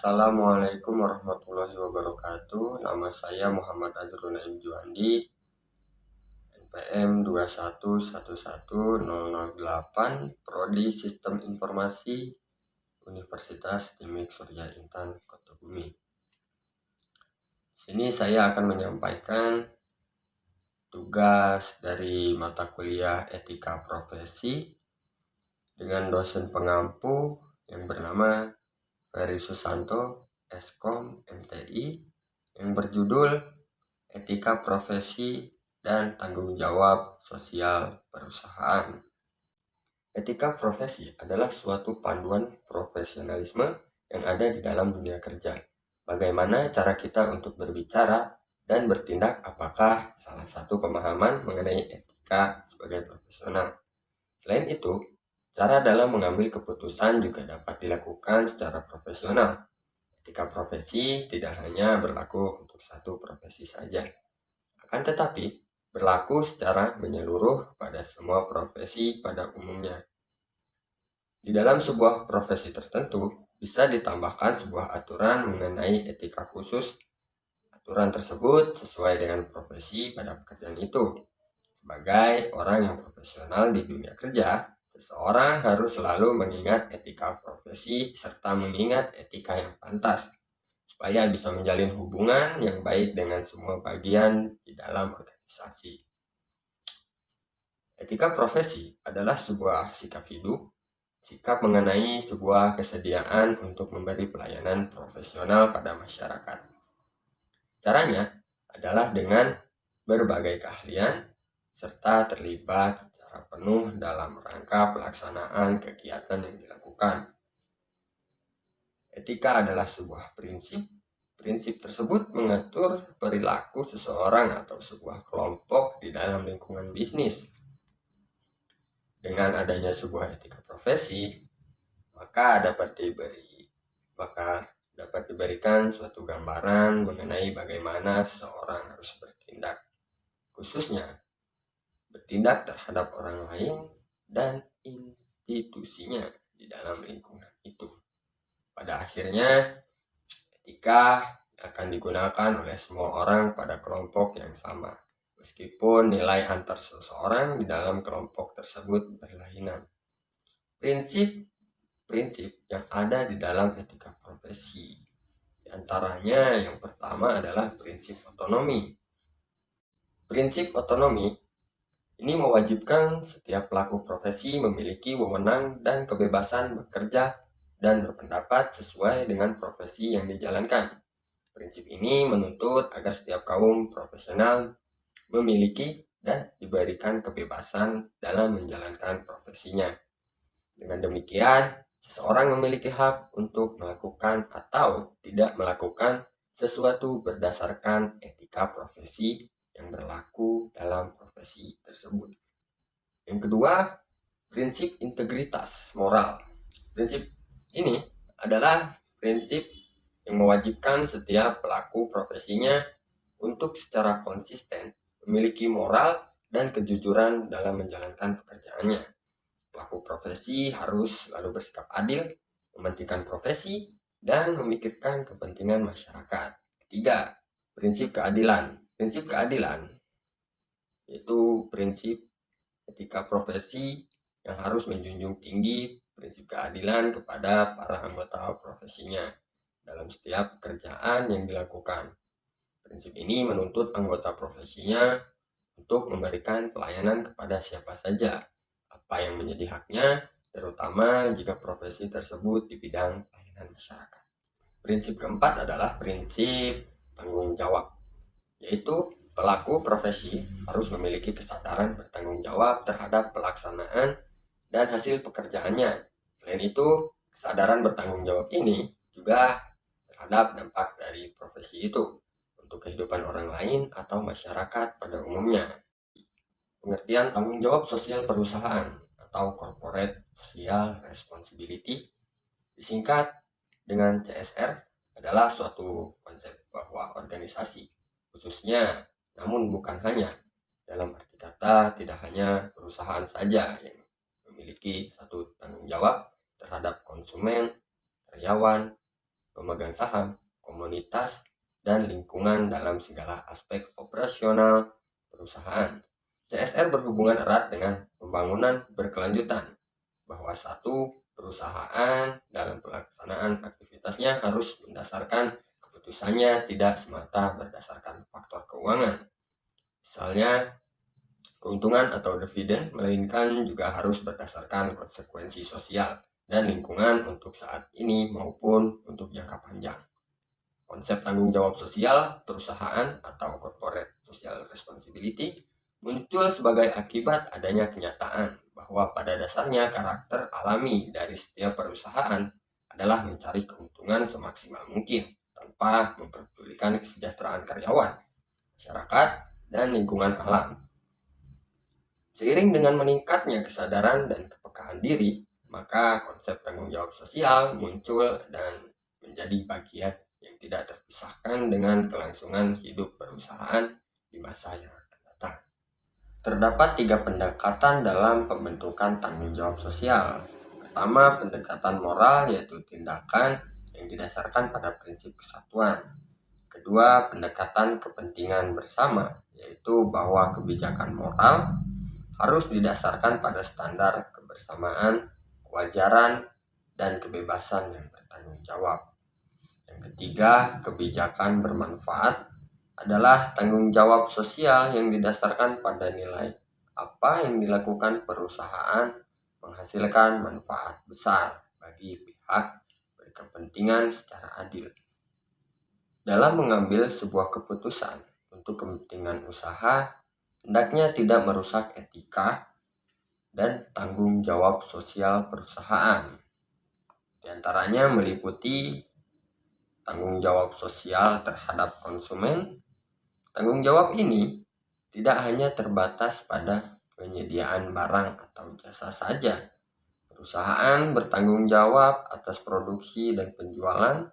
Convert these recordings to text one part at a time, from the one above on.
Assalamualaikum warahmatullahi wabarakatuh. Nama saya Muhammad Azrul Naim Juandi, NPM 2111008, Prodi Sistem Informasi, Universitas Timik Surya Intan, Kota Bumi. Sini saya akan menyampaikan tugas dari mata kuliah Etika Profesi dengan dosen pengampu yang bernama Ferry Susanto, Eskom MTI, yang berjudul Etika Profesi dan Tanggung Jawab Sosial Perusahaan. Etika profesi adalah suatu panduan profesionalisme yang ada di dalam dunia kerja. Bagaimana cara kita untuk berbicara dan bertindak, apakah salah satu pemahaman mengenai etika sebagai profesional. Selain itu, cara dalam mengambil keputusan juga dapat dilakukan secara profesional. Etika profesi tidak hanya berlaku untuk satu profesi saja, akan tetapi berlaku secara menyeluruh pada semua profesi pada umumnya. Di dalam sebuah profesi tertentu, bisa ditambahkan sebuah aturan mengenai etika khusus. Aturan tersebut sesuai dengan profesi pada pekerjaan itu. Sebagai orang yang profesional di dunia kerja, seseorang harus selalu mengingat etika profesi serta mengingat etika yang pantas, supaya bisa menjalin hubungan yang baik dengan semua bagian di dalam organisasi. Etika profesi adalah sebuah sikap hidup, sikap mengenai sebuah kesediaan untuk memberi pelayanan profesional pada masyarakat. Caranya adalah dengan berbagai keahlian serta terlibat secara penuh dalam rangka pelaksanaan kegiatan yang dilakukan. Etika adalah sebuah prinsip. Prinsip tersebut mengatur perilaku seseorang atau sebuah kelompok di dalam lingkungan bisnis. Dengan adanya sebuah etika profesi, maka dapat diberikan suatu gambaran mengenai bagaimana seseorang harus bertindak, khususnya bertindak terhadap orang lain dan institusinya di dalam lingkungan itu. Pada akhirnya, etika akan digunakan oleh semua orang pada kelompok yang sama, meskipun nilai antar seseorang di dalam kelompok tersebut berlainan. Prinsip yang ada di dalam etika profesi, di antaranya yang pertama adalah prinsip otonomi. Prinsip otonomi ini mewajibkan setiap pelaku profesi memiliki wewenang dan kebebasan bekerja dan berpendapat sesuai dengan profesi yang dijalankan. Prinsip ini menuntut agar setiap kaum profesional memiliki dan diberikan kebebasan dalam menjalankan profesinya. Dengan demikian, seseorang memiliki hak untuk melakukan atau tidak melakukan sesuatu berdasarkan etika profesi yang berlaku dalam profesi tersebut. Yang kedua, prinsip integritas moral. Prinsip ini adalah prinsip yang mewajibkan setiap pelaku profesinya untuk secara konsisten memiliki moral dan kejujuran dalam menjalankan pekerjaannya. Pelaku profesi harus selalu bersikap adil, mementingkan profesi, dan memikirkan kepentingan masyarakat. Ketiga, prinsip keadilan. Prinsip keadilan yaitu prinsip etika profesi yang harus menjunjung tinggi prinsip keadilan kepada para anggota profesinya dalam setiap pekerjaan yang dilakukan. Prinsip ini menuntut anggota profesinya untuk memberikan pelayanan kepada siapa saja, apa yang menjadi haknya, terutama jika profesi tersebut di bidang pelayanan masyarakat. Prinsip keempat adalah prinsip tanggung jawab, yaitu pelaku profesi harus memiliki kesadaran bertanggung jawab terhadap pelaksanaan dan hasil pekerjaannya. Selain itu, kesadaran bertanggung jawab ini juga terhadap dampak dari profesi itu untuk kehidupan orang lain atau masyarakat pada umumnya. Pengertian tanggung jawab sosial perusahaan atau Corporate Social Responsibility, disingkat dengan CSR, adalah suatu konsep bahwa organisasi, khususnya namun bukan hanya dalam arti kata tidak hanya perusahaan saja yang memiliki satu tanggung jawab terhadap konsumen, karyawan, pemegang saham, komunitas, dan lingkungan dalam segala aspek operasional perusahaan. CSR berhubungan erat dengan pembangunan berkelanjutan, bahwa satu perusahaan dalam pelaksanaan aktivitasnya harus mendasarkan keputusannya tidak semata berdasarkan faktor keuangan, misalnya keuntungan atau dividen, melainkan juga harus berdasarkan konsekuensi sosial dan lingkungan untuk saat ini maupun untuk jangka panjang. Konsep tanggung jawab sosial perusahaan atau corporate social responsibility muncul sebagai akibat adanya kenyataan bahwa pada dasarnya karakter alami dari setiap perusahaan adalah mencari keuntungan semaksimal mungkin tanpa memperdulikan kesejahteraan karyawan, masyarakat, dan lingkungan alam. Seiring dengan meningkatnya kesadaran dan kepekaan diri, maka konsep tanggung jawab sosial muncul dan menjadi bagian yang tidak terpisahkan dengan kelangsungan hidup perusahaan di masa yang akan datang. Terdapat 3 pendekatan dalam pembentukan tanggung jawab sosial. Pertama, pendekatan moral, yaitu tindakan yang didasarkan pada prinsip kesatuan. Kedua, pendekatan kepentingan bersama, yaitu bahwa kebijakan moral harus didasarkan pada standar kebersamaan, kewajaran, dan kebebasan yang bertanggung jawab. Yang ketiga, kebijakan bermanfaat adalah tanggung jawab sosial yang didasarkan pada nilai apa yang dilakukan perusahaan menghasilkan manfaat besar bagi pihak berkepentingan secara adil. Dalam mengambil sebuah keputusan untuk kepentingan usaha, hendaknya tidak merusak etika dan tanggung jawab sosial perusahaan. Di antaranya meliputi tanggung jawab sosial terhadap konsumen. Tanggung jawab ini tidak hanya terbatas pada penyediaan barang atau jasa saja. Perusahaan bertanggung jawab atas produksi dan penjualan,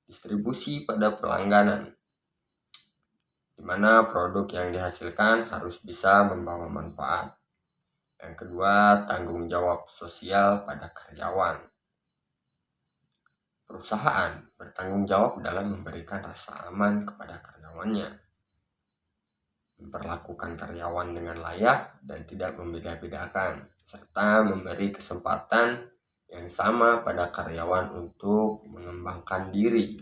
distribusi pada pelangganan, di mana produk yang dihasilkan harus bisa membawa manfaat. Yang kedua, tanggung jawab sosial pada karyawan. Perusahaan bertanggung jawab dalam memberikan rasa aman kepada karyawannya, memperlakukan karyawan dengan layak dan tidak membeda-bedakan, serta memberi kesempatan yang sama pada karyawan untuk mengembangkan diri.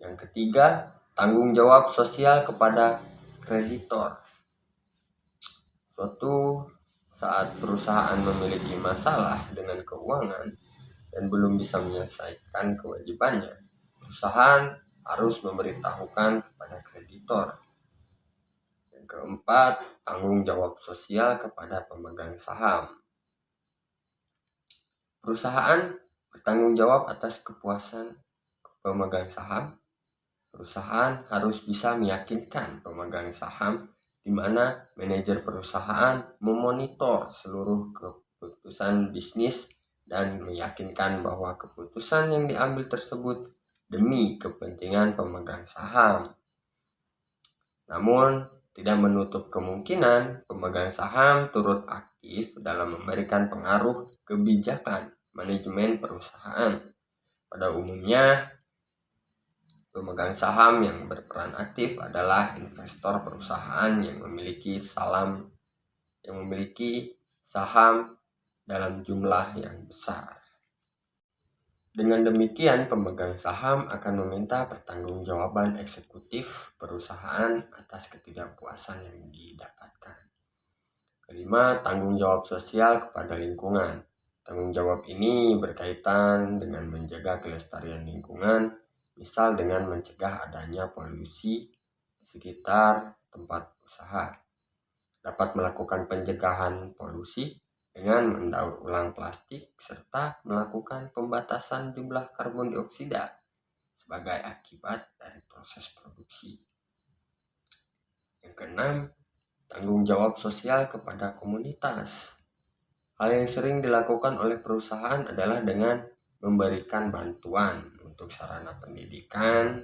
Yang ketiga, tanggung jawab sosial kepada kreditor. Suatu saat perusahaan memiliki masalah dengan keuangan dan belum bisa menyelesaikan kewajibannya, perusahaan harus memberitahukan kepada kreditor. Yang keempat, tanggung jawab sosial kepada pemegang saham. Perusahaan bertanggung jawab atas kepuasan pemegang saham. Perusahaan harus bisa meyakinkan pemegang saham di mana manajer perusahaan memonitor seluruh keputusan bisnis dan meyakinkan bahwa keputusan yang diambil tersebut demi kepentingan pemegang saham. Namun, tidak menutup kemungkinan pemegang saham turut aktif dalam memberikan pengaruh kebijakan manajemen perusahaan. Pada umumnya, pemegang saham yang berperan aktif adalah investor perusahaan yang memiliki saham dalam jumlah yang besar. Dengan demikian, pemegang saham akan meminta pertanggungjawaban eksekutif perusahaan atas ketidakpuasan yang didapatkan. Kelima, tanggung jawab sosial kepada lingkungan. Tanggung jawab ini berkaitan dengan menjaga kelestarian lingkungan, misal dengan mencegah adanya polusi di sekitar tempat usaha. Dapat melakukan pencegahan polusi dengan mendaur ulang plastik serta melakukan pembatasan jumlah karbon dioksida sebagai akibat dari proses produksi. Yang keenam, tanggung jawab sosial kepada komunitas. Hal yang sering dilakukan oleh perusahaan adalah dengan memberikan bantuan untuk sarana pendidikan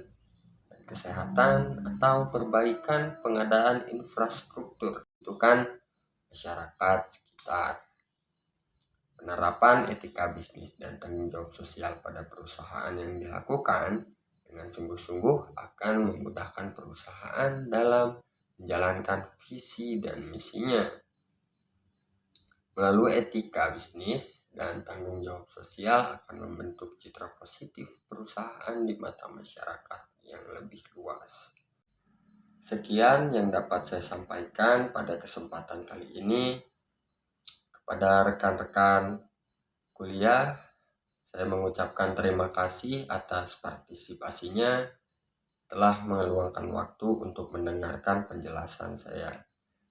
dan kesehatan atau perbaikan pengadaan infrastruktur untuk masyarakat sekitar. Penerapan etika bisnis dan tanggung jawab sosial pada perusahaan yang dilakukan dengan sungguh-sungguh akan memudahkan perusahaan dalam menjalankan visi dan misinya. Melalui etika bisnis dan tanggung jawab sosial akan membentuk citra positif perusahaan di mata masyarakat yang lebih luas. Sekian yang dapat saya sampaikan pada kesempatan kali ini. Kepada rekan-rekan kuliah, saya mengucapkan terima kasih atas partisipasinya telah meluangkan waktu untuk mendengarkan penjelasan saya.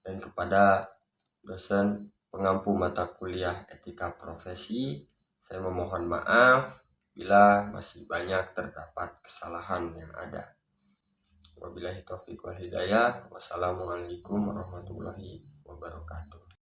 Dan kepada dosen pengampu mata kuliah etika profesi, saya memohon maaf bila masih banyak terdapat kesalahan yang ada. Wabillahi taufiq wal hidayah. Wassalamualaikum warahmatullahi wabarakatuh.